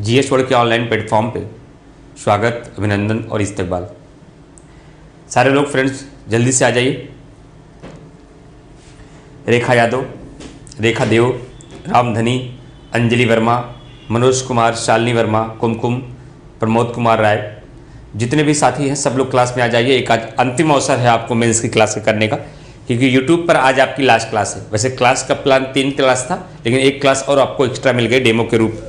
GS world के online platform पे स्वागत, अभिनंदन और इस्तकबाल। सारे लोग फ्रेंड्स जल्दी से आ जाइए। रेखा यादव, रेखा देव, रामधनी, अंजलि वर्मा, मनोज कुमार, शालिनी वर्मा, कुमकुम, प्रमोद कुमार राय, जितने भी साथी हैं सब लोग क्लास में आ जाइए। एक आज अंतिम अवसर है आपको मेंस की क्लास करने का, क्योंकि यूट्यूब पर आज आपकी लास्ट क्लास है। वैसे क्लास का प्लान 3 क्लास था, लेकिन एक क्लास और आपको एक्स्ट्रा मिल गई डेमो के रूप।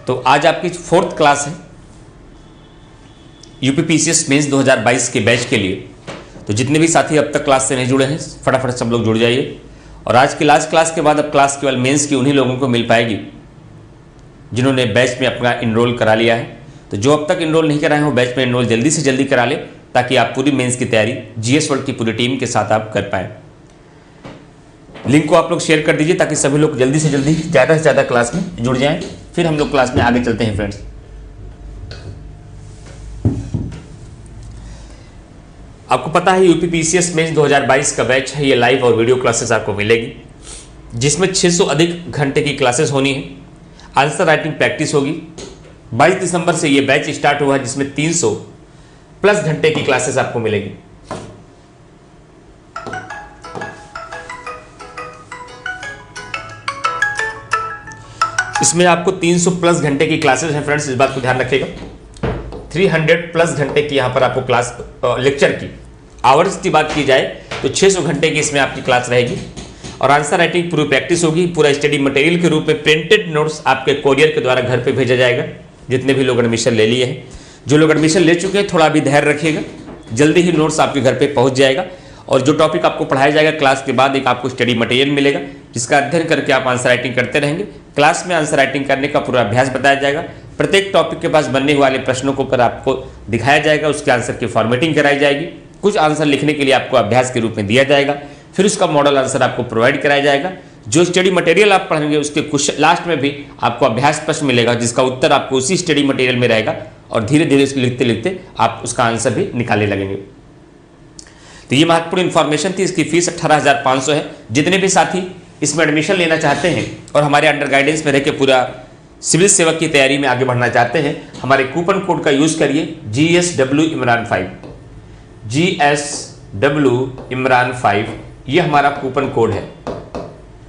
तो आज आपकी 4th क्लास है यूपीपीसीएस मेंस 2022 के बैच के लिए। तो जितने भी साथी अब तक क्लास से नहीं जुड़े हैं फटाफट सब लोग जुड़ जाइए। और आज की लास्ट क्लास के बाद अब क्लास केवल मेंस की उन्हीं लोगों को मिल पाएगी जिन्होंने बैच में अपना इनरोल करा लिया है। तो जो अब तक इनरोल नहीं कराए हैं वो बैच में इनरोल जल्दी से जल्दी करा ले, ताकि आप पूरी मेंस की तैयारी जीएस वर्ल्ड की पूरी टीम के साथ आप कर पाएँ। लिंक को आप लोग शेयर कर दीजिए ताकि सभी लोग जल्दी से जल्दी ज़्यादा से ज़्यादा क्लास में जुड़ जाएं। फिर हम लोग क्लास में आगे चलते हैं फ्रेंड्स। आपको पता है यूपीपीसीएस मेंस 2022 का बैच है। ये लाइव और वीडियो क्लासेस आपको मिलेगी, जिसमें 600 अधिक घंटे की क्लासेस होनी है। आंसर राइटिंग प्रैक्टिस होगी। 22 दिसंबर से ये बैच स्टार्ट हुआ है, जिसमें 300 प्लस घंटे की क्लासेस आपको मिलेगी। इसमें आपको 300 प्लस घंटे की क्लासेस हैं फ्रेंड्स, इस बात को ध्यान रखिएगा। 300 प्लस घंटे की यहाँ पर आपको क्लास लेक्चर की आवर्स की बात की जाए तो 600 घंटे की इसमें आपकी क्लास रहेगी। और आंसर राइटिंग पूरी प्रैक्टिस होगी। पूरा स्टडी मटेरियल के रूप में प्रिंटेड नोट्स आपके कोरियर के द्वारा घर पे भेजा जाएगा। जितने भी लोग एडमिशन ले लिए हैं, जो लोग एडमिशन ले चुके हैं थोड़ा अभी धैर्य रखिएगा, जल्दी ही नोट्स आपके घर पे पहुंच जाएगा। और जो टॉपिक आपको पढ़ाया जाएगा क्लास के बाद एक आपको स्टडी मटेरियल मिलेगा, जिसका अध्ययन करके आप आंसर राइटिंग करते रहेंगे। क्लास में आंसर राइटिंग करने का पूरा अभ्यास बताया जाएगा। प्रत्येक टॉपिक के पास बनने वाले प्रश्नों को पर आपको दिखाया जाएगा, उसके आंसर की फॉर्मेटिंग कराई जाएगी। कुछ आंसर लिखने के लिए आपको अभ्यास के रूप में दिया जाएगा, फिर उसका मॉडल आंसर आपको प्रोवाइड कराया जाएगा। जो स्टडी मटेरियल आप पढ़ेंगे उसके कुछ लास्ट में भी आपको अभ्यास प्रश्न मिलेगा, जिसका उत्तर आपको उसी स्टडी मटेरियल में रहेगा। और धीरे धीरे उसको लिखते लिखते आप उसका आंसर भी निकालने लगेंगे। तो ये महत्वपूर्ण इन्फॉर्मेशन थी। इसकी फीस 18,500 है। जितने भी साथी इसमें एडमिशन लेना चाहते हैं और हमारे अंडर गाइडेंस में रह के पूरा सिविल सेवक की तैयारी में आगे बढ़ना चाहते हैं, हमारे कूपन कोड का यूज करिए GSW Imran 5, GSW Imran 5। ये हमारा कूपन कोड है।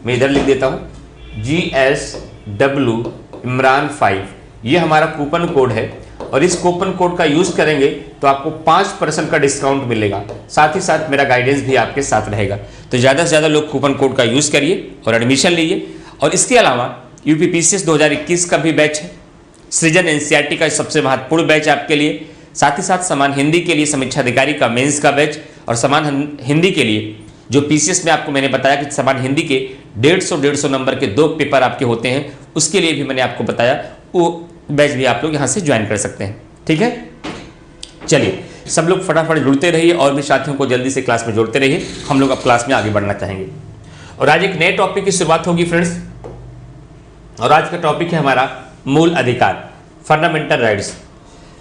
मैं इधर लिख देता हूँ GSW Imran 5, ये हमारा कूपन कोड है। और इस कूपन कोड का यूज करेंगे तो आपको 5% का डिस्काउंट मिलेगा। साथ ही साथ मेरा गाइडेंस भी आपके साथ रहेगा। तो ज़्यादा से ज़्यादा लोग कूपन कोड का यूज करिए और एडमिशन लीजिए। और इसके अलावा यूपीपीसीएस 2021 का भी बैच है। सृजन एनसीईआरटी का सबसे महत्वपूर्ण बैच आपके लिए। साथ ही साथ समान हिंदी के लिए समीक्षा अधिकारी का मेंस का बैच, और समान हिंदी के लिए जो पीसीएस में आपको मैंने बताया कि समान हिंदी के 150 नंबर के 2 पेपर आपके होते हैं, उसके लिए भी मैंने आपको बताया, वो बैच भी आप लोग यहाँ से ज्वाइन कर सकते हैं। ठीक है, चलिए सब लोग फटाफट जुड़ते रहिए और भी साथियों को जल्दी से क्लास में जोड़ते रहिए। हम लोग अब क्लास में आगे बढ़ना चाहेंगे और आज एक नए टॉपिक की शुरुआत होगी फ्रेंड्स। और आज का टॉपिक है हमारा मूल अधिकार, फंडामेंटल राइट्स।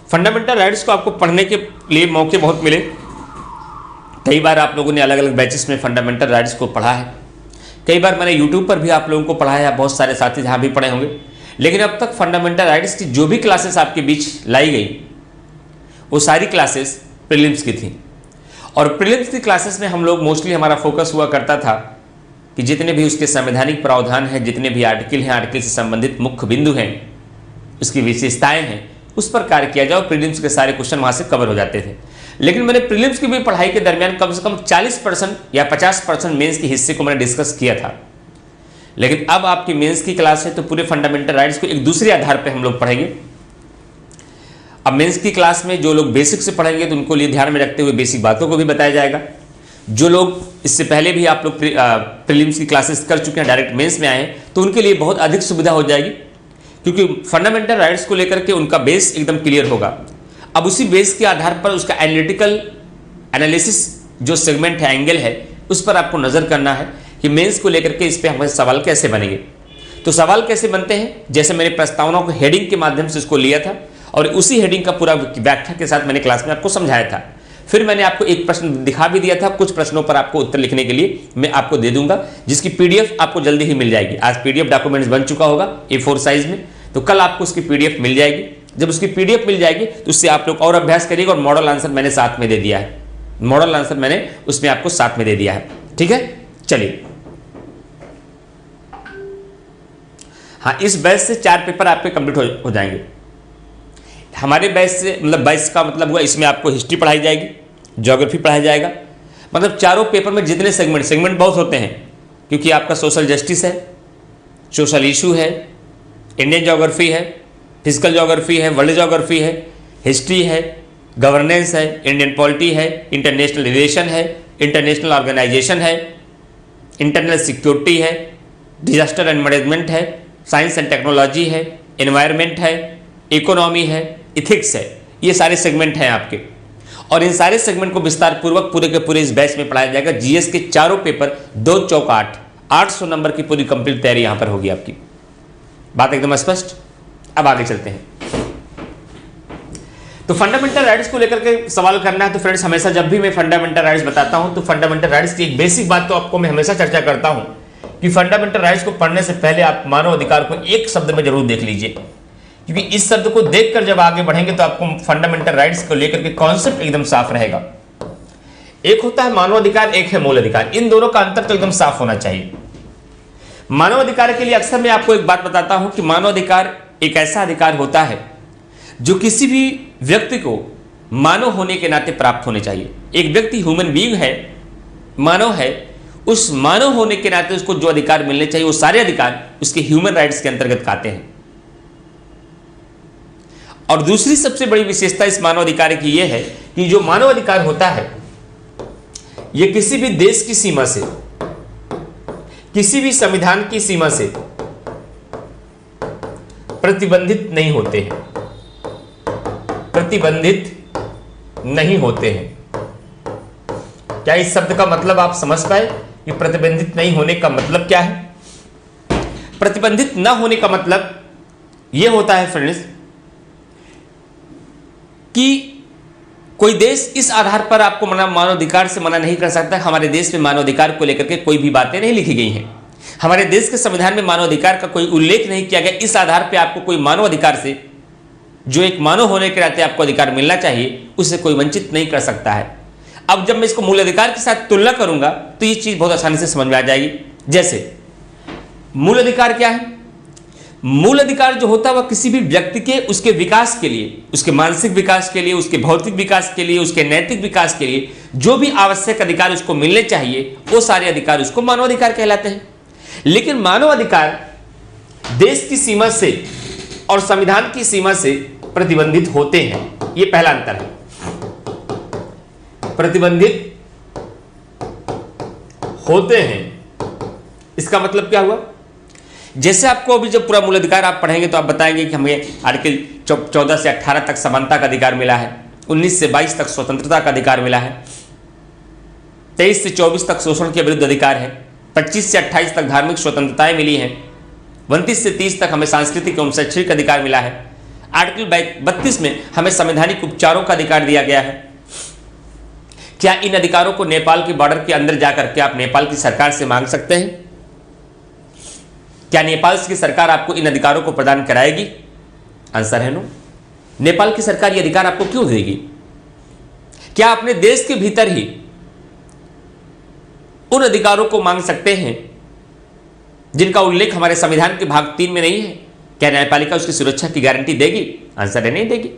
फंडामेंटल राइट्स को आपको पढ़ने के लिए मौके बहुत मिले। कई बार आप लोगों ने अलग अलग बैचेस में फंडामेंटल राइट्स को पढ़ा है। कई बार मैंने यूट्यूब पर भी आप लोगों को पढ़ाया है, बहुत सारे साथी जहाँ भी पढ़े होंगे। लेकिन अब तक फंडामेंटल राइट्स की जो भी क्लासेस आपके बीच लाई गई वो सारी क्लासेस प्रीलिम्स की थी। और प्रीलिम्स की क्लासेस में हम लोग मोस्टली हमारा फोकस हुआ करता था कि जितने भी उसके संवैधानिक प्रावधान हैं, जितने भी आर्टिकल हैं, आर्टिकल से संबंधित मुख्य बिंदु हैं, उसकी विशेषताएं हैं, उस पर कार्य किया जाए। प्रीलिम्स के सारे क्वेश्चन वहाँ से कवर हो जाते थे। लेकिन मैंने प्रीलिम्स की भी पढ़ाई के दरमियान कम से कम 40% या 50% मेंस के हिस्से को मैंने डिस्कस किया था। लेकिन अब आपकी मेंस की क्लास है तो पूरे फंडामेंटल राइट्स को एक दूसरे आधार पर हम लोग पढ़ेंगे। अब मेंस की क्लास में जो लोग बेसिक से पढ़ेंगे तो उनको लिए ध्यान में रखते हुए बेसिक बातों को भी बताया जाएगा। जो लोग इससे पहले भी आप लोग प्रीलिम्स की क्लासेस कर चुके हैं, डायरेक्ट मेंस में आए हैं, तो उनके लिए बहुत अधिक सुविधा हो जाएगी, क्योंकि फंडामेंटल राइट्स को लेकर के उनका बेस एकदम क्लियर होगा। अब उसी बेस के आधार पर उसका एनालिटिकल एनालिसिस जो सेगमेंट है, एंगल है, उस पर आपको नज़र करना है कि मेंस को लेकर के इस पर हमारे सवाल कैसे बनेंगे। तो सवाल कैसे बनते हैं, जैसे मैंने प्रस्तावनाओं को हेडिंग के माध्यम से इसको लिया था और उसी हेडिंग का पूरा व्याख्या के साथ मैंने क्लास में आपको समझाया था। फिर मैंने आपको एक प्रश्न दिखा भी दिया था, कुछ प्रश्नों पर आपको उत्तर लिखने के लिए मैं आपको दे दूंगा, जिसकी पीडीएफ आपको जल्दी ही मिल जाएगी। आज पीडीएफ डॉक्यूमेंट्स बन चुका होगा A4 साइज में, तो कल आपको उसकी पीडीएफ मिल जाएगी। जब उसकी पीडीएफ मिल जाएगी तो उससे आप लोग और अभ्यास करिएगा, और मॉडल आंसर मैंने साथ में दे दिया है, मॉडल आंसर मैंने उसमें आपको साथ में दे दिया है। ठीक है, चलिए। हाँ, इस बैच से 4 पेपर आपके कंप्लीट हो जाएंगे। हमारे बैच से मतलब बैच का मतलब हुआ इसमें आपको हिस्ट्री पढ़ाई जाएगी, ज्योग्राफी पढ़ाया जाएगा, मतलब चारों पेपर में जितने सेगमेंट बहुत होते हैं, क्योंकि आपका सोशल जस्टिस है, सोशल इशू है, इंडियन ज्योग्राफी है, फिजिकल ज्योग्राफी है, वर्ल्ड ज्योग्राफी है, हिस्ट्री है, गवर्नेंस है, इंडियन पॉलिटी है, इंटरनेशनल रिलेशन है, इंटरनेशनल ऑर्गेनाइजेशन है, इंटरनल सिक्योरिटी है, डिजास्टर एंड मैनेजमेंट है, साइंस एंड टेक्नोलॉजी है, एनवायरनमेंट है, इकोनॉमी है, इथिक्स है। ये सारे सेगमेंट हैं आपके, और इन सारे सेगमेंट को विस्तार पूर्वक पूरे के पूरे इस बैच में पढ़ाया जाएगा। जीएस के चारों पेपर 2 चौक 8, 800 नंबर की पूरी कंप्लीट तैयारी यहां पर होगी आपकी। बात एकदम स्पष्ट। अब आगे चलते हैं। तो फंडामेंटल राइट्स को लेकर के सवाल करना है तो फ्रेंड्स, हमेशा जब भी मैं फंडामेंटल राइट्स बताता हूं तो फंडामेंटल राइट्स की एक बेसिक बात तो आपको मैं हमेशा चर्चा करता हूं कि फंडामेंटल राइट्स को पढ़ने से पहले आप मानव अधिकार को एक शब्द में जरूर देख लीजिए, क्योंकि इस शब्द को देखकर जब आगे बढ़ेंगे तो आपको फंडामेंटल राइट्स को लेकर के कॉन्सेप्ट एकदम साफ रहेगा। एक होता है मानव अधिकार, एक है मूल अधिकार। इन दोनों का अंतर तो एकदम साफ होना चाहिए। मानव अधिकार के लिए अक्सर मैं आपको एक बात बताता हूं कि मानव अधिकार एक ऐसा अधिकार होता है जो किसी भी व्यक्ति को मानव होने के नाते प्राप्त होने चाहिए। एक व्यक्ति ह्यूमन बीइंग है, मानव है, उस मानव होने के नाते उसको जो अधिकार मिलने चाहिए वो सारे अधिकार उसके ह्यूमन राइट्स के अंतर्गत आते हैं। और दूसरी सबसे बड़ी विशेषता इस मानव अधिकार की यह है कि जो मानव अधिकार होता है यह किसी भी देश की सीमा से, किसी भी संविधान की सीमा से प्रतिबंधित नहीं होते हैं, प्रतिबंधित नहीं होते हैं। क्या इस शब्द का मतलब आप समझ पाए कि प्रतिबंधित नहीं होने का मतलब क्या है? प्रतिबंधित न होने का मतलब यह होता है फ्रेंड्स कि कोई देश इस आधार पर आपको मानवाधिकार से मना नहीं कर सकता। हमारे देश में मानवाधिकार को लेकर के कोई भी बातें नहीं लिखी गई हैं। हमारे देश के संविधान में मानवाधिकार का कोई उल्लेख नहीं किया गया। इस आधार पर आपको कोई मानवाधिकार से, जो एक मानव होने के नाते आपको अधिकार मिलना चाहिए, उससे कोई वंचित नहीं कर सकता है। अब जब मैं इसको मूल अधिकार के साथ तुलना करूंगा तो ये चीज बहुत आसानी से समझ में आ जाएगी। जैसे मूल अधिकार क्या है? मूल अधिकार जो होता है वह किसी भी व्यक्ति के उसके विकास के लिए, उसके मानसिक विकास के लिए, उसके भौतिक विकास के लिए, उसके नैतिक विकास के लिए जो भी आवश्यक अधिकार उसको मिलने चाहिए वो सारे अधिकार उसको मानवाधिकार कहलाते हैं। लेकिन मानवाधिकार देश की सीमा से और संविधान की सीमा से प्रतिबंधित होते हैं। यह पहला अंतर है, प्रतिबंधित होते हैं। इसका मतलब क्या हुआ? जैसे आपको अभी जब पूरा मूल अधिकार आप पढ़ेंगे तो आप बताएंगे कि हमें आर्टिकल 14 से 18 तक समानता का अधिकार मिला है, 19 से 22 तक स्वतंत्रता का अधिकार मिला है, 23 से 24 तक शोषण के विरुद्ध अधिकार है, 25 से 28 तक धार्मिक स्वतंत्रताएं मिली हैं, 29 से 30 तक हमें सांस्कृतिक एवं शैक्षणिक अधिकार मिला है। आर्टिकल 32 में हमें संवैधानिक उपचारों का अधिकार दिया गया है। क्या इन अधिकारों को नेपाल के बॉर्डर के अंदर जाकर के आप नेपाल की सरकार से मांग सकते हैं? क्या नेपाल की सरकार आपको इन अधिकारों को प्रदान कराएगी? आंसर है नो। नेपाल की सरकार ये अधिकार आपको क्यों देगी? क्या अपने देश के भीतर ही उन अधिकारों को मांग सकते हैं जिनका उल्लेख हमारे संविधान के भाग 3 में नहीं है? क्या न्यायपालिका उसकी सुरक्षा की गारंटी देगी? आंसर है नहीं देगी।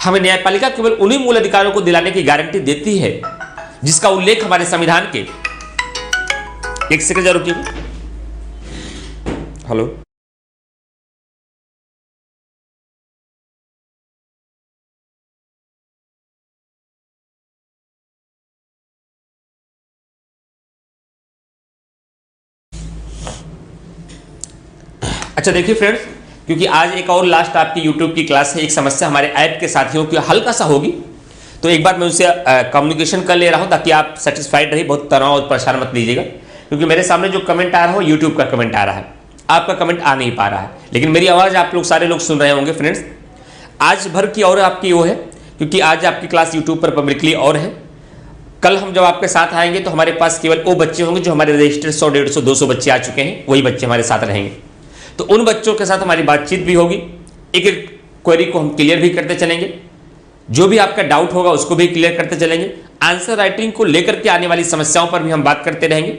हमें न्यायपालिका केवल उन्हीं मूल अधिकारों को दिलाने की गारंटी देती है जिसका उल्लेख हमारे संविधान के, एक सेकंड जरूर रुकिए। हेलो, अच्छा देखिए फ्रेंड्स, क्योंकि आज एक और लास्ट आपकी यूट्यूब की क्लास है, एक समस्या हमारे ऐप के साथियों की हल्का सा होगी, तो एक बार मैं उनसे कम्युनिकेशन कर ले रहा हूं ताकि आप सेटिस्फाइड रहिए, बहुत तनाव और परेशान मत लीजिएगा। क्योंकि मेरे सामने जो कमेंट आ रहा है यूट्यूब का कमेंट आ रहा है, आपका कमेंट आ नहीं पा रहा है, लेकिन मेरी आवाज़ आप लोग सारे लोग सुन रहे होंगे। फ्रेंड्स आज भर की और आपकी वो है, क्योंकि आज आपकी क्लास यूट्यूब पर पब्लिकली और है। कल हम जब आपके साथ आएंगे तो हमारे पास केवल वो बच्चे होंगे जो हमारे रजिस्टर 100, 150, 200 बच्चे आ चुके हैं, वही बच्चे हमारे साथ रहेंगे। तो तो उन बच्चों के साथ हमारी बातचीत भी होगी, एक एक क्वेरी को हम क्लियर भी करते चलेंगे, जो भी आपका डाउट होगा उसको भी क्लियर करते चलेंगे, आंसर राइटिंग को लेकर के आने वाली समस्याओं पर भी हम बात करते रहेंगे।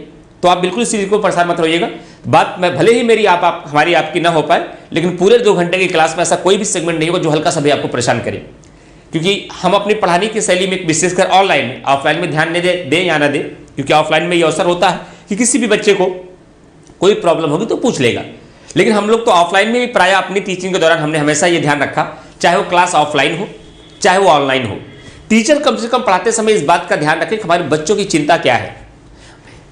तो आप बिल्कुल इस चीज को परेशान मत रहिएगा। बात में भले ही मेरी हमारी आपकी ना हो पाए, लेकिन पूरे 2 घंटे की क्लास में ऐसा कोई भी सेगमेंट नहीं होगा जो हल्का सा भी आपको परेशान करे, क्योंकि हम अपनी पढ़ाने की शैली में विशेषकर ऑनलाइन में, ऑफलाइन में ध्यान दे या ना दे, क्योंकि ऑफलाइन में ये अवसर होता है कि किसी भी बच्चे को कोई प्रॉब्लम होगी तो पूछ लेगा। लेकिन हम लोग तो ऑफलाइन में भी प्राय अपनी टीचिंग के दौरान हमने हमेशा ये ध्यान रखा, चाहे वो क्लास ऑफलाइन हो चाहे वो ऑनलाइन हो, टीचर कम से कम पढ़ाते समय इस बात का ध्यान रखें कि हमारे बच्चों की चिंता क्या है।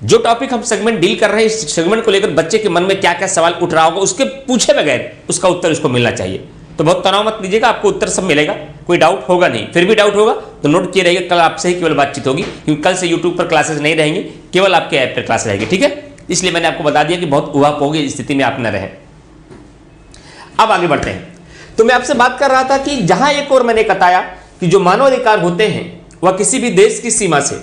जो टॉपिक हम सेगमेंट डील कर रहे हैं, इस सेगमेंट को लेकर बच्चे के मन में क्या क्या सवाल उठ रहा होगा, उसके पूछे बगैर उसका उत्तर उसको मिलना चाहिए। तो बहुत तनाव मत लीजिएगा, आपको उत्तर सब मिलेगा, कोई डाउट होगा नहीं। फिर भी डाउट होगा तो नोट किए रहिएगा, कल आपसे ही केवल बातचीत होगी, क्योंकि कल से यूट्यूब पर क्लासेस नहीं रहेंगी, केवल आपके ऐप पर क्लास रहेगी, ठीक है। इसलिए मैंने आपको बता दिया कि बहुत उहापोह स्थिति में आप न रहें। अब आगे बढ़ते हैं। तो मैं आपसे बात कर रहा था कि जहां एक और मैंने बताया कि जो मानव अधिकार होते हैं वह किसी भी देश की सीमा से,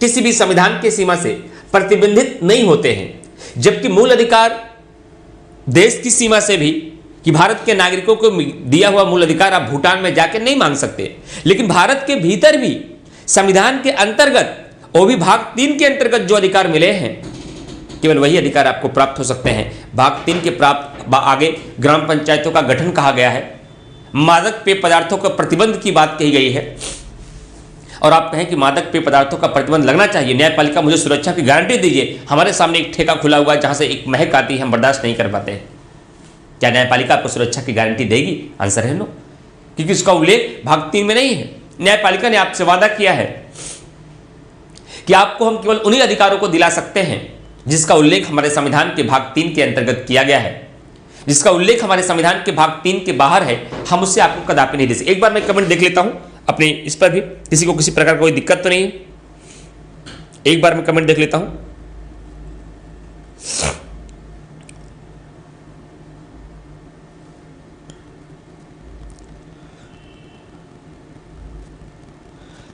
किसी भी संविधान की सीमा से प्रतिबंधित नहीं होते हैं, जबकि मूल अधिकार देश की सीमा से भी, कि भारत के नागरिकों को दिया हुआ मूल अधिकार आप भूटान में जाकर नहीं मांग सकते, लेकिन भारत के भीतर भी संविधान के अंतर्गत, वो भी भाग 3 के अंतर्गत जो अधिकार मिले हैं, केवल वही अधिकार आपको प्राप्त हो सकते हैं। भाग 3 के प्राप्त आगे ग्राम पंचायतों का गठन कहा गया है, मादक पेय पदार्थों का प्रतिबंध की बात कही गई है, और आप कहें कि मादक पेय पदार्थों का प्रतिबंध लगना चाहिए, न्यायपालिका मुझे सुरक्षा की गारंटी दीजिए। हमारे सामने एक ठेका खुला हुआ है जहां से एक महक आती है, हम बर्दाश्त नहीं कर पाते हैं। क्या न्यायपालिका आपको सुरक्षा की गारंटी देगी? आंसर है नो, क्योंकि उसका उल्लेख भाग 3 में नहीं है। न्यायपालिका ने आपसे वादा किया है कि आपको हम केवल उन्हीं अधिकारों को दिला सकते हैं जिसका उल्लेख हमारे संविधान के भाग 3 के अंतर्गत किया गया है। जिसका उल्लेख हमारे संविधान के भाग 3 के बाहर है, हम उससे आपको कदापि नहीं दे सकते। एक बार मैं कमेंट देख लेता हूं अपने इस पर भी, किसी को किसी प्रकार कोई दिक्कत तो नहीं है? एक बार मैं कमेंट देख लेता हूं।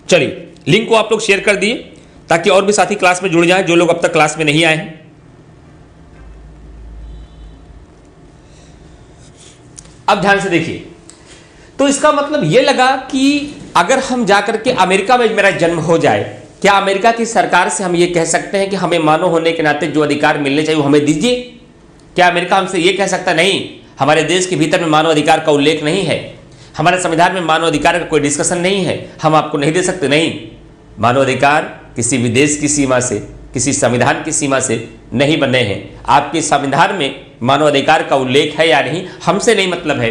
चलिए, लिंक को आप लोग शेयर कर दिए ताकि और भी साथी क्लास में जुड़ जाएं जो लोग अब तक क्लास में नहीं आए हैं। अब ध्यान से देखिए, तो इसका मतलब यह लगा कि अगर हम जाकर के अमेरिका में मेरा जन्म हो जाए, क्या अमेरिका की सरकार से हम ये कह सकते हैं कि हमें मानव होने के नाते जो अधिकार मिलने चाहिए वो हमें दीजिए? क्या अमेरिका हमसे ये कह सकता नहीं, हमारे देश के भीतर में मानव अधिकार का उल्लेख नहीं है, हमारे संविधान में मानव अधिकार का कोई डिस्कशन नहीं है, हम आपको नहीं दे सकते? नहीं, मानव अधिकार किसी भी देश की सीमा से, किसी संविधान की सीमा से नहीं बने हैं। आपके संविधान में मानव अधिकार का उल्लेख है या नहीं, हमसे नहीं मतलब है।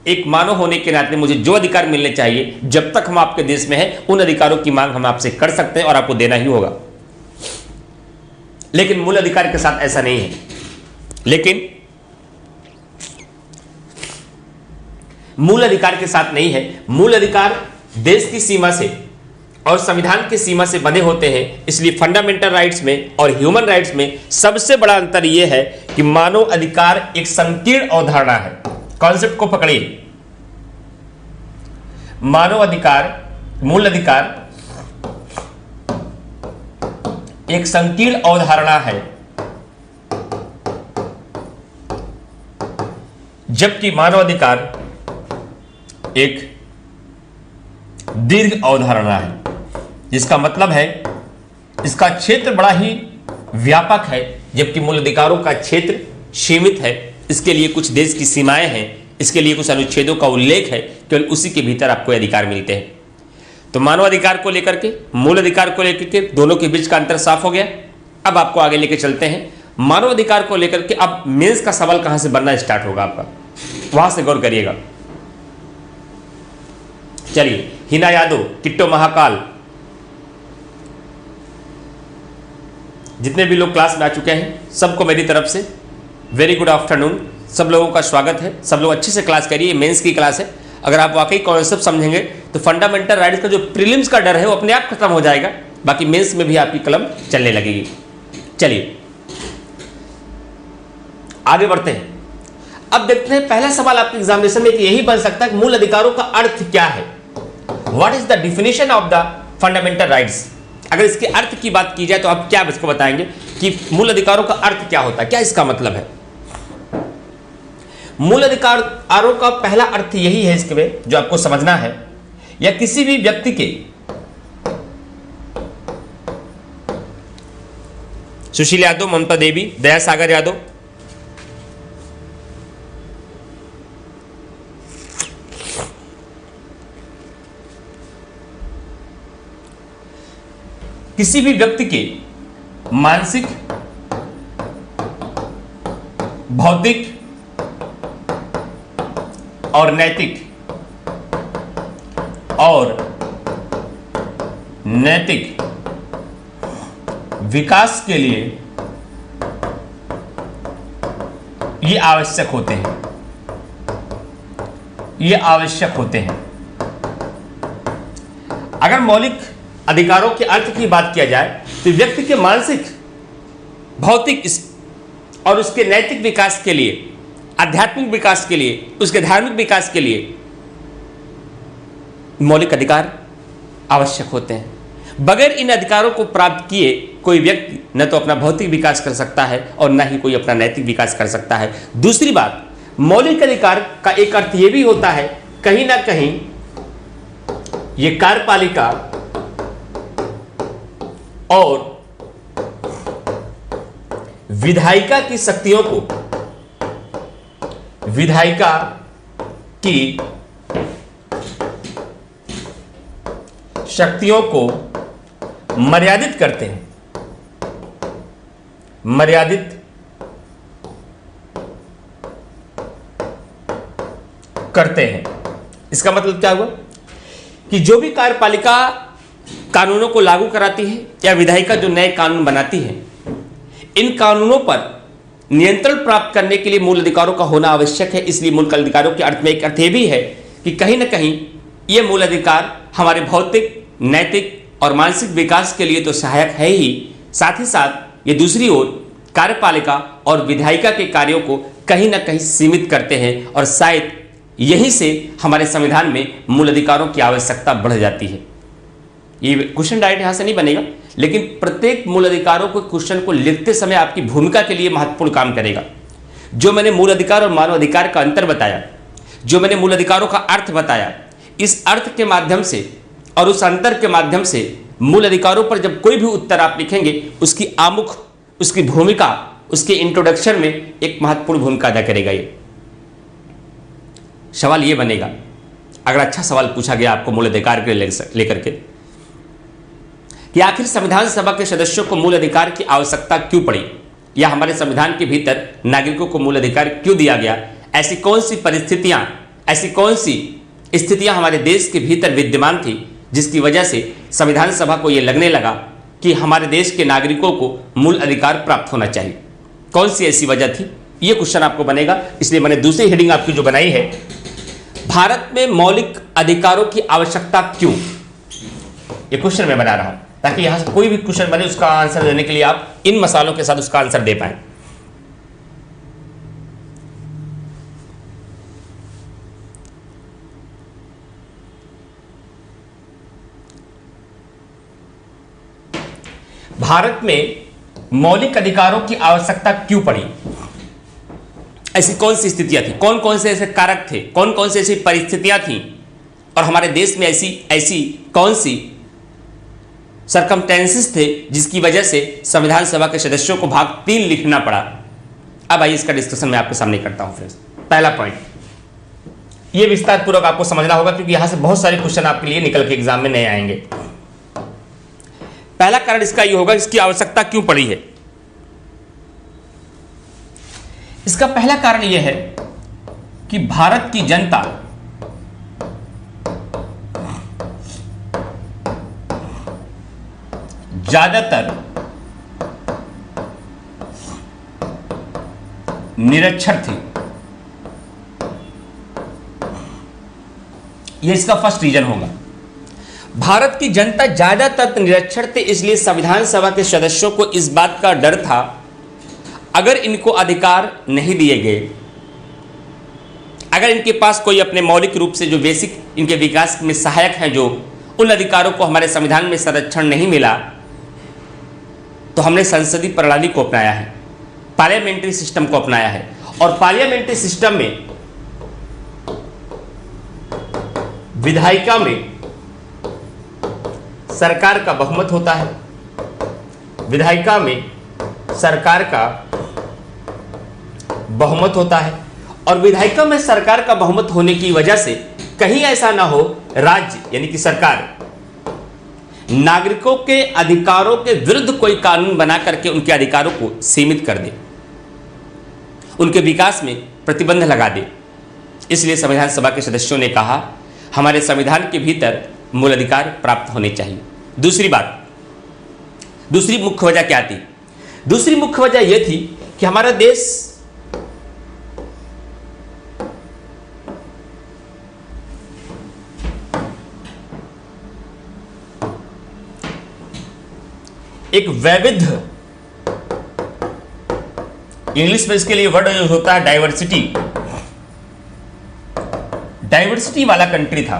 एक मानव होने के नाते मुझे जो अधिकार मिलने चाहिए, जब तक हम आपके देश में हैं, उन अधिकारों की मांग हम आपसे कर सकते हैं और आपको देना ही होगा। लेकिन मूल अधिकार के साथ ऐसा नहीं है। लेकिन मूल अधिकार के साथ नहीं है। मूल अधिकार देश की सीमा से और संविधान की सीमा से बंधे होते हैं। इसलिए फंडामेंटल राइट्स में और ह्यूमन राइट्स में सबसे बड़ा अंतर यह है कि मानव अधिकार एक संकीर्ण अवधारणा है। कॉन्सेप्ट को पकड़िए, मानव अधिकार, मूल अधिकार एक संकीर्ण अवधारणा है, जबकि मानव अधिकार एक दीर्घ अवधारणा है। जिसका मतलब है इसका क्षेत्र बड़ा ही व्यापक है, जबकि मूल अधिकारों का क्षेत्र सीमित है। इसके लिए कुछ देश की सीमाएं हैं, इसके लिए कुछ अनुच्छेदों का उल्लेख है, केवल उसी के भीतर आपको अधिकार मिलते हैं। तो मानव अधिकार को लेकर के, मूल अधिकार को लेकर के दोनों के बीच का अंतर साफ हो गया। अब आपको आगे लेकर चलते हैं। मानव अधिकार को लेकर के अब मेंस का सवाल कहां से बनना स्टार्ट होगा आपका, वहां से गौर करिएगा। चलिए, हिना यादव, किट्टो महाकाल, जितने भी लोग क्लास में आ चुके हैं सबको मेरी तरफ से वेरी गुड आफ्टरनून। सब लोगों का स्वागत है। सब लोग अच्छे से क्लास करिए, मेंस की क्लास है। अगर आप वाकई कॉन्सेप्ट समझेंगे तो फंडामेंटल राइट्स का जो प्रीलिम्स का डर है वो अपने आप खत्म हो जाएगा, बाकी मेंस में भी आपकी कलम चलने लगेगी। चलिए आगे बढ़ते हैं। अब देखते हैं पहला सवाल आपके एग्जामिनेशन में यही बन सकता है कि मूल अधिकारों का अर्थ क्या है। What is the definition of the fundamental rights. अगर इसके अर्थ की बात की जाए तो आप क्या इसको बताएंगे कि मूल अधिकारों का अर्थ क्या होता है, क्या इसका मतलब है। मूल अधिकारों का पहला अर्थ यही है इसके में जो आपको समझना है, या किसी भी व्यक्ति के, सुशील यादव, ममता देवी, दया सागर यादव, किसी भी व्यक्ति के मानसिक, भौतिक और नैतिक विकास के लिए ये आवश्यक होते हैं, अगर मौलिक अधिकारों के अर्थ की बात किया जाए तो व्यक्ति के मानसिक, भौतिक और उसके नैतिक विकास के लिए, आध्यात्मिक विकास के लिए, उसके धार्मिक विकास के लिए मौलिक अधिकार आवश्यक होते हैं। बगैर इन अधिकारों को प्राप्त किए कोई व्यक्ति न तो अपना भौतिक विकास कर सकता है और न ही कोई अपना नैतिक विकास कर सकता है। दूसरी बात, मौलिक अधिकार का एक अर्थ यह भी होता है कहीं ना कहीं ये कार्यपालिका और विधायिका की शक्तियों को, विधायिका की शक्तियों को मर्यादित करते हैं, मर्यादित करते हैं। इसका मतलब क्या हुआ कि जो भी कार्यपालिका कानूनों को लागू कराती है या विधायिका जो नए कानून बनाती है, इन कानूनों पर नियंत्रण प्राप्त करने के लिए मूल अधिकारों का होना आवश्यक है। इसलिए मूल अधिकारों के अर्थ में एक अर्थ यह भी है कि कहीं ना कहीं ये मूल अधिकार हमारे भौतिक, नैतिक और मानसिक विकास के लिए तो सहायक है ही, साथ ही साथ ये दूसरी ओर कार्यपालिका और विधायिका के कार्यों को कहीं ना कहीं सीमित करते हैं और शायद यहीं से हमारे संविधान में मूल अधिकारों की आवश्यकता बढ़ जाती है। ये क्वेश्चन डायरेक्ट यहां से नहीं बनेगा, लेकिन प्रत्येक मूल अधिकारों को, क्वेश्चन को लिखते समय आपकी भूमिका के लिए महत्वपूर्ण काम करेगा। जो मैंने मूल अधिकार और मानव अधिकार का अंतर बताया, जो मैंने मूल अधिकारों का अर्थ बताया, इस अर्थ के माध्यम से और उस अंतर के माध्यम से मूल अधिकारों पर जब कोई भी उत्तर आप लिखेंगे, उसकी आमुख, उसकी भूमिका, उसके इंट्रोडक्शन में एक महत्वपूर्ण भूमिका अदा करेगा। ये सवाल ये बनेगा, अगर अच्छा सवाल पूछा गया आपको मूल अधिकार के लेकर के, कि आखिर संविधान सभा के सदस्यों को मूल अधिकार की आवश्यकता क्यों पड़ी, या हमारे संविधान के भीतर नागरिकों को मूल अधिकार क्यों दिया गया, ऐसी कौन सी परिस्थितियां, ऐसी कौन सी स्थितियां हमारे देश के भीतर विद्यमान थी जिसकी वजह से संविधान सभा को यह लगने लगा कि हमारे देश के नागरिकों को मूल अधिकार प्राप्त होना चाहिए। कौन सी ऐसी वजह थी, यह क्वेश्चन आपको बनेगा। इसलिए मैंने दूसरी हेडिंग आपकी जो बनाई है, भारत में मौलिक अधिकारों की आवश्यकता क्यों, यह क्वेश्चन मैं बना रहा हूं ताकि यहां से कोई भी क्वेश्चन बने उसका आंसर देने के लिए आप इन मसालों के साथ उसका आंसर दे पाए। भारत में मौलिक अधिकारों की आवश्यकता क्यों पड़ी, ऐसी कौन सी स्थितियां थी, कौन कौन से ऐसे कारक थे, कौन कौन से ऐसी परिस्थितियां थी, और हमारे देश में ऐसी कौन सी सर्कमस्टेंसेस थे जिसकी वजह से संविधान सभा के सदस्यों को भाग 3 लिखना पड़ा। अब आइए इसका डिस्कशन मैं आपके सामने करता हूं फ्रेंड्स। पहला पॉइंट, यह विस्तार पूर्वक आपको समझना होगा क्योंकि यहां से बहुत सारे क्वेश्चन आपके लिए निकल के एग्जाम में नए आएंगे। पहला कारण इसका यह होगा इसकी आवश्यकता क्यों पड़ी है। इसका पहला कारण यह है कि भारत की जनता ज्यादातर निरक्षर थी। यह इसका फर्स्ट रीजन होगा। भारत की जनता ज्यादातर निरक्षर थे, इसलिए संविधान सभा के सदस्यों को इस बात का डर था अगर इनको अधिकार नहीं दिए गए, अगर इनके पास कोई अपने मौलिक रूप से जो बेसिक इनके विकास में सहायक हैं, जो उन अधिकारों को हमारे संविधान में संरक्षण नहीं मिला, तो हमने संसदीय प्रणाली को अपनाया है, पार्लियामेंट्री सिस्टम को अपनाया है। और पार्लियामेंट्री सिस्टम में विधायिका में सरकार का बहुमत होता है। विधायिका में सरकार का बहुमत होता है और विधायिका में सरकार का बहुमत होने की वजह से कहीं ऐसा ना हो राज्य यानी कि सरकार नागरिकों के अधिकारों के विरुद्ध कोई कानून बना करके उनके अधिकारों को सीमित कर दे, उनके विकास में प्रतिबंध लगा दे। इसलिए संविधान सभा के सदस्यों ने कहा हमारे संविधान के भीतर मूल अधिकार प्राप्त होने चाहिए। दूसरी बात, दूसरी मुख्य वजह क्या थी? दूसरी मुख्य वजह यह थी कि हमारा देश एक वैविध्य, इंग्लिश में इसके लिए वर्ड यूज होता है डाइवर्सिटी वाला कंट्री था।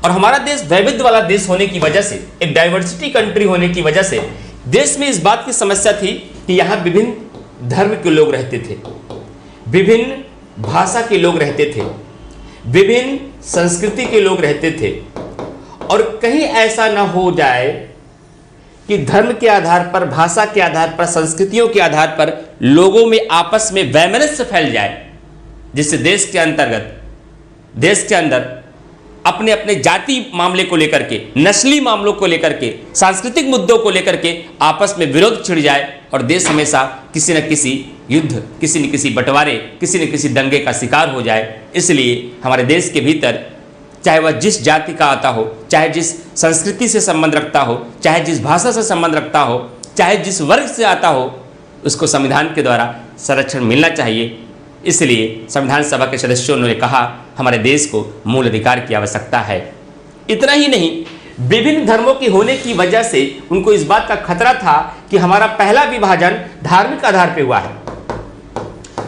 और हमारा देश वैविध्य वाला देश होने की वजह से, एक डाइवर्सिटी कंट्री होने की वजह से देश में इस बात की समस्या थी कि यहां विभिन्न धर्म के लोग रहते थे, विभिन्न भाषा के लोग रहते थे, विभिन्न संस्कृति के लोग रहते थे। और कहीं ऐसा ना हो जाए कि धर्म के आधार पर, भाषा के आधार पर, संस्कृतियों के आधार पर लोगों में आपस में वैमनस्य फैल जाए, जिससे देश के अंदर अपने अपने जाति मामले को लेकर के, नस्ली मामलों को लेकर के, सांस्कृतिक मुद्दों को लेकर के आपस में विरोध छिड़ जाए और देश हमेशा किसी न किसी युद्ध, किसी न किसी बंटवारे, किसी न किसी दंगे का शिकार हो जाए। इसलिए हमारे देश के भीतर चाहे वह जिस जाति का आता हो, चाहे जिस संस्कृति से संबंध रखता हो, चाहे जिस भाषा से संबंध रखता हो, चाहे जिस वर्ग से आता हो, उसको संविधान के द्वारा संरक्षण मिलना चाहिए। इसलिए संविधान सभा के सदस्यों ने कहा हमारे देश को मूल अधिकार की आवश्यकता है। इतना ही नहीं, विभिन्न धर्मों के होने की वजह से उनको इस बात का खतरा था कि हमारा पहला विभाजन धार्मिक आधार पर हुआ है।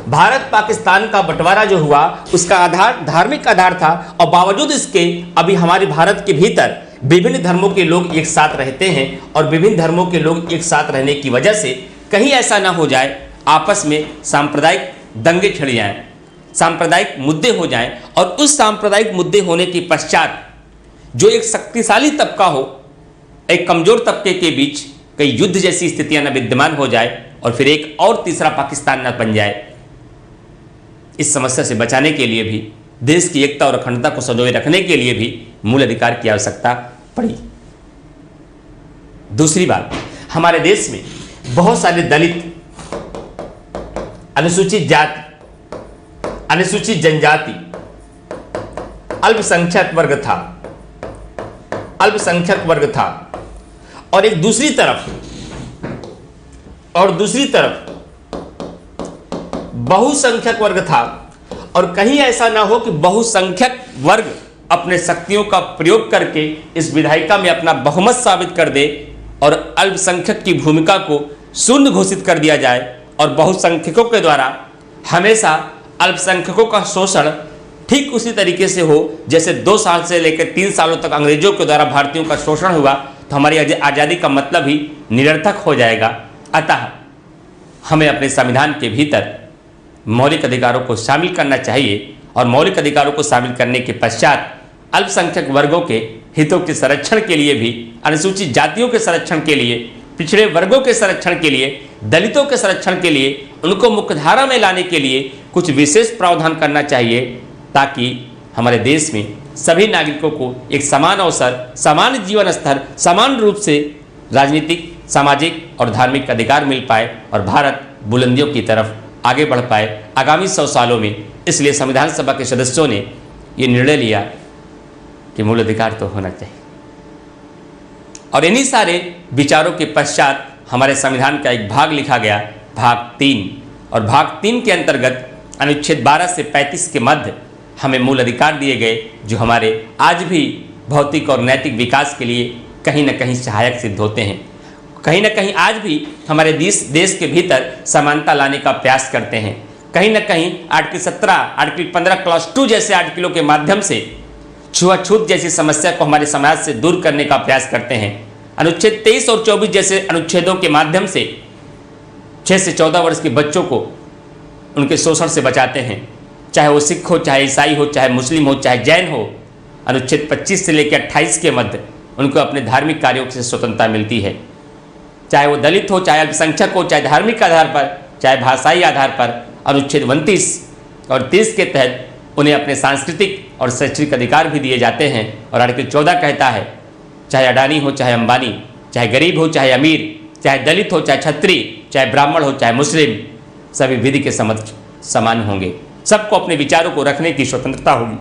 भारत पाकिस्तान का बंटवारा जो हुआ उसका आधार धार्मिक आधार था और बावजूद इसके अभी हमारे भारत के भीतर विभिन्न धर्मों के लोग एक साथ रहते हैं और विभिन्न धर्मों के लोग एक साथ रहने की वजह से कहीं ऐसा ना हो जाए आपस में सांप्रदायिक दंगे छिड़ जाएं, सांप्रदायिक मुद्दे हो जाएं और उस सांप्रदायिक मुद्दे होने के पश्चात जो एक शक्तिशाली तबका हो, एक कमजोर तबके के बीच कई युद्ध जैसी स्थितियां न विद्यमान हो जाए और फिर एक और तीसरा पाकिस्तान न बन जाए। इस समस्या से बचाने के लिए भी, देश की एकता और अखंडता को संजोए रखने के लिए भी मूल अधिकार की आवश्यकता पड़ी। दूसरी बात, हमारे देश में बहुत सारे दलित, अनुसूचित जाति, अनुसूचित जनजाति, अल्पसंख्यक वर्ग था और एक दूसरी तरफ बहुसंख्यक वर्ग था। और कहीं ऐसा ना हो कि बहुसंख्यक वर्ग अपने शक्तियों का प्रयोग करके इस विधायिका में अपना बहुमत साबित कर दे और अल्पसंख्यक की भूमिका को शून्य घोषित कर दिया जाए और बहुसंख्यकों के द्वारा हमेशा अल्पसंख्यकों का शोषण ठीक उसी तरीके से हो जैसे 2 साल से लेकर 3 सालों तक अंग्रेजों के द्वारा भारतीयों का शोषण हुआ, तो हमारी आज़ादी का मतलब ही निरर्थक हो जाएगा। अतः हमें अपने संविधान के भीतर मौलिक अधिकारों को शामिल करना चाहिए और मौलिक अधिकारों को शामिल करने के पश्चात अल्पसंख्यक वर्गों के हितों के संरक्षण के लिए भी, अनुसूचित जातियों के संरक्षण के लिए, पिछड़े वर्गों के संरक्षण के लिए, दलितों के संरक्षण के लिए, उनको मुख्यधारा में लाने के लिए कुछ विशेष प्रावधान करना चाहिए ताकि हमारे देश में सभी नागरिकों को एक समान अवसर, समान जीवन स्तर, समान रूप से राजनीतिक, सामाजिक और धार्मिक अधिकार मिल पाए और भारत बुलंदियों की तरफ आगे बढ़ पाए आगामी 100 सालों में। इसलिए संविधान सभा के सदस्यों ने ये निर्णय लिया कि मूल अधिकार तो होना चाहिए। और इन्हीं सारे विचारों के पश्चात हमारे संविधान का एक भाग लिखा गया, भाग 3, और भाग 3 के अंतर्गत अनुच्छेद 12 से 35 के मध्य हमें मूल अधिकार दिए गए जो हमारे आज भी भौतिक और नैतिक विकास के लिए कहीं न कहीं सहायक सिद्ध होते हैं। कहीं न कहीं आज भी हमारे देश के भीतर समानता लाने का प्रयास करते हैं। कहीं न कहीं आर्टिकल 17, आर्टिकल 15 क्लॉज 2 जैसे आर्टिकलों के माध्यम से छुआछूत जैसी समस्या को हमारे समाज से दूर करने का प्रयास करते हैं। अनुच्छेद 23 और 24 जैसे अनुच्छेदों के माध्यम से 6 से 14 वर्ष के बच्चों को उनके शोषण से बचाते हैं, चाहे वो सिख हो, चाहे ईसाई हो, चाहे मुस्लिम हो, चाहे जैन हो। अनुच्छेद 25 से लेकर 28 के मध्य उनको अपने धार्मिक कार्यों से स्वतंत्रता मिलती है। चाहे वो दलित हो, चाहे अल्पसंख्यक हो, चाहे धार्मिक आधार पर, चाहे भाषाई आधार पर। अनुच्छेद 29 और 30 के तहत उन्हें अपने सांस्कृतिक और शैक्षणिक अधिकार भी दिए जाते हैं। और आर्टिकल 14 कहता है चाहे अडानी हो, चाहे अंबानी, चाहे गरीब हो, चाहे अमीर, चाहे दलित हो, चाहे क्षत्रिय, चाहे ब्राह्मण हो, चाहे मुस्लिम, सभी विधि के समक्ष समान होंगे। सबको अपने विचारों को रखने की स्वतंत्रता होगी।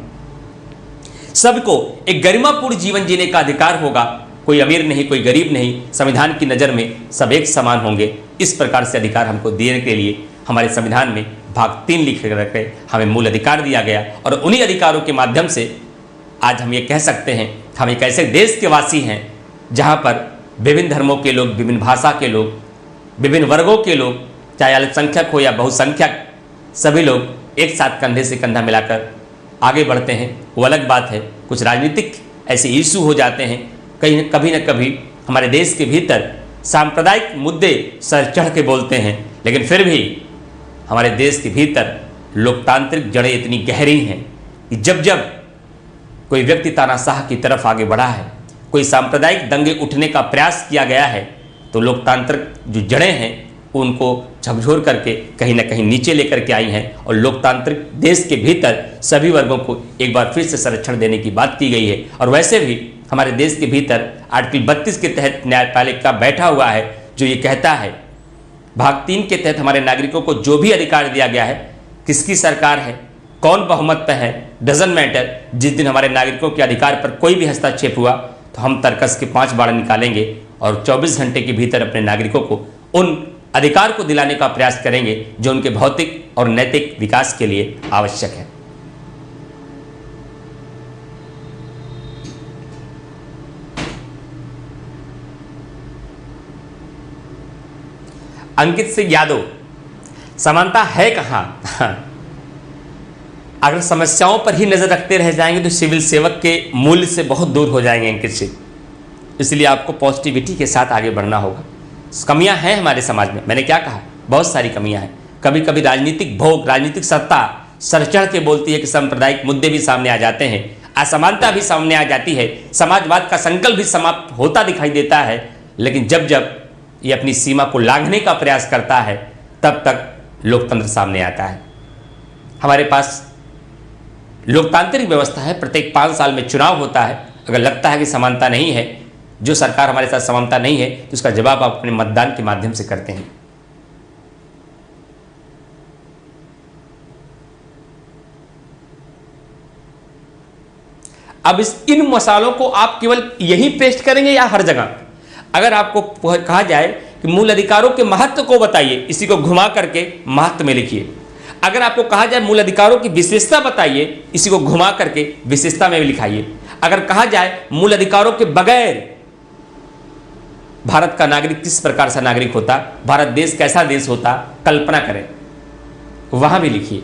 सबको एक गरिमापूर्ण जीवन जीने का अधिकार होगा। कोई अमीर नहीं, कोई गरीब नहीं, संविधान की नज़र में सब एक समान होंगे। इस प्रकार से अधिकार हमको देने के लिए हमारे संविधान में भाग 3 लिख करके हमें मूल अधिकार दिया गया। और उन्हीं अधिकारों के माध्यम से आज हम ये कह सकते हैं हम एक ऐसे देश के वासी हैं जहाँ पर विभिन्न धर्मों के लोग, विभिन्न भाषा के लोग, विभिन्न वर्गों के लोग, चाहे अल्पसंख्यक हो या बहुसंख्यक, सभी लोग एक साथ कंधे से कंधा मिलाकर आगे बढ़ते हैं। वो अलग बात है, कुछ राजनीतिक ऐसे इशू हो जाते हैं, कहीं कभी न कभी हमारे देश के भीतर सांप्रदायिक मुद्दे सर चढ़ के बोलते हैं, लेकिन फिर भी हमारे देश के भीतर लोकतांत्रिक जड़ें इतनी गहरी हैं कि जब जब कोई व्यक्ति तानाशाह की तरफ आगे बढ़ा है, कोई सांप्रदायिक दंगे उठने का प्रयास किया गया है, तो लोकतांत्रिक जो जड़ें हैं उनको झकझोर करके कहीं ना कहीं नीचे लेकर के आई हैं। और लोकतांत्रिक देश के भीतर सभी वर्गों को एक बार फिर से संरक्षण देने की बात की गई है। और वैसे भी हमारे देश के भीतर आर्टिकल 32 के तहत न्यायपालिका बैठा हुआ है जो ये कहता है, भाग 3 के तहत हमारे नागरिकों को जो भी अधिकार दिया गया है, किसकी सरकार है, कौन बहुमत पे है, डजंट मैटर। जिस दिन हमारे नागरिकों के अधिकार पर कोई भी हस्तक्षेप हुआ तो हम तर्कस के 5 बाड़ निकालेंगे और 24 घंटे के भीतर अपने नागरिकों को उन अधिकार को दिलाने का प्रयास करेंगे जो उनके भौतिक और नैतिक विकास के लिए आवश्यक है। अंकित सिंह यादव, समानता है कहां? अगर समस्याओं पर ही नजर रखते रह जाएंगे तो सिविल सेवक के मूल्य से बहुत दूर हो जाएंगे अंकित सिंह। इसलिए आपको पॉजिटिविटी के साथ आगे बढ़ना होगा। कमियां हैं हमारे समाज में, मैंने क्या कहा, बहुत सारी कमियां हैं। कभी कभी राजनीतिक भोग, राजनीतिक सत्ता सर चढ़ के बोलती है कि सांप्रदायिक मुद्दे भी सामने आ जाते हैं, असमानता भी सामने आ जाती है, समाजवाद का संकल्प भी समाप्त होता दिखाई देता है। लेकिन जब जब ये अपनी सीमा को लांघने का प्रयास करता है तब तक लोकतंत्र सामने आता है। हमारे पास लोकतांत्रिक व्यवस्था है, प्रत्येक 5 साल में चुनाव होता है। अगर लगता है कि समानता नहीं है, जो सरकार हमारे साथ समानता नहीं है, तो उसका जवाब आप अपने मतदान के माध्यम से करते हैं। अब इन मसालों को आप केवल यही पेस्ट करेंगे या हर जगह? अगर आपको कहा जाए कि मूल अधिकारों के महत्व को बताइए, इसी को घुमा करके महत्व में लिखिए। अगर आपको कहा जाए मूल अधिकारों की विशेषता बताइए, इसी को घुमा करके विशेषता में लिखाइए। अगर कहा जाए मूल अधिकारों के बगैर भारत का नागरिक किस प्रकार से नागरिक होता, भारत देश कैसा देश होता, कल्पना करें, वहां भी लिखिए।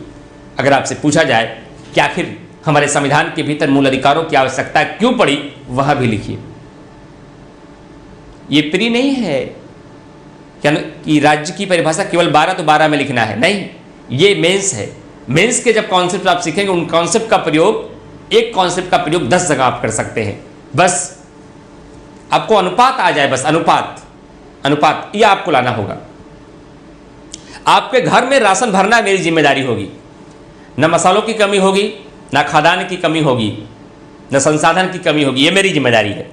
अगर आपसे पूछा जाए कि आखिर हमारे संविधान के भीतर मूल अधिकारों की आवश्यकता क्यों पड़ी, वहां भी लिखिए। ये प्री नहीं है क्या कि राज्य की परिभाषा केवल 12 तो 12 में लिखना है, नहीं, ये मेंस है। मेंस के जब कॉन्सेप्ट आप सीखेंगे, उन कॉन्सेप्ट का प्रयोग, एक कॉन्सेप्ट का प्रयोग 10 जगह आप कर सकते हैं। बस आपको अनुपात आ जाए, बस अनुपात ये आपको लाना होगा। आपके घर में राशन भरना मेरी जिम्मेदारी होगी। न मसालों की कमी होगी, न खाद्यान्न की कमी होगी, न संसाधन की कमी होगी, ये मेरी जिम्मेदारी है।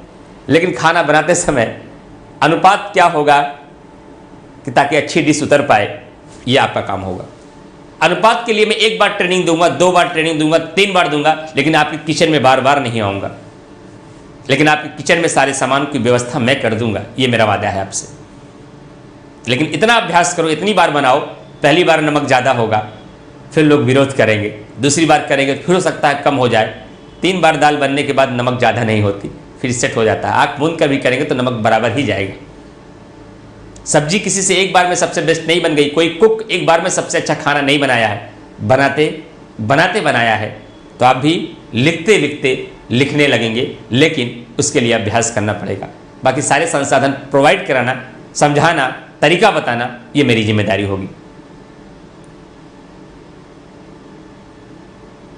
लेकिन खाना बनाते समय अनुपात क्या होगा कि ताकि अच्छी डिश उतर पाए, ये आपका काम होगा। अनुपात के लिए मैं 1 बार ट्रेनिंग दूंगा, 2 बार ट्रेनिंग दूंगा, 3 बार दूंगा, लेकिन आपके किचन में बार बार नहीं आऊंगा। लेकिन आपके किचन में सारे सामान की व्यवस्था मैं कर दूंगा, ये मेरा वादा है आपसे। लेकिन इतना अभ्यास करो, इतनी बार बनाओ, पहली बार नमक ज़्यादा होगा, फिर लोग विरोध करेंगे, दूसरी बार करेंगे, फिर हो सकता है कम हो जाए, 3 बार दाल बनने के बाद नमक ज़्यादा नहीं होती, फिर सेट हो जाता है। आँख मूंद कर भी करेंगे तो नमक बराबर ही जाएगा। सब्जी किसी से एक बार में सबसे बेस्ट नहीं बन गई, कोई कुक एक बार में सबसे अच्छा खाना नहीं बनाया है, बनाते बनाया है। तो आप भी लिखते लिखते लिखने लगेंगे, लेकिन उसके लिए अभ्यास करना पड़ेगा। बाकी सारे संसाधन प्रोवाइड कराना, समझाना, तरीका बताना, ये मेरी जिम्मेदारी होगी।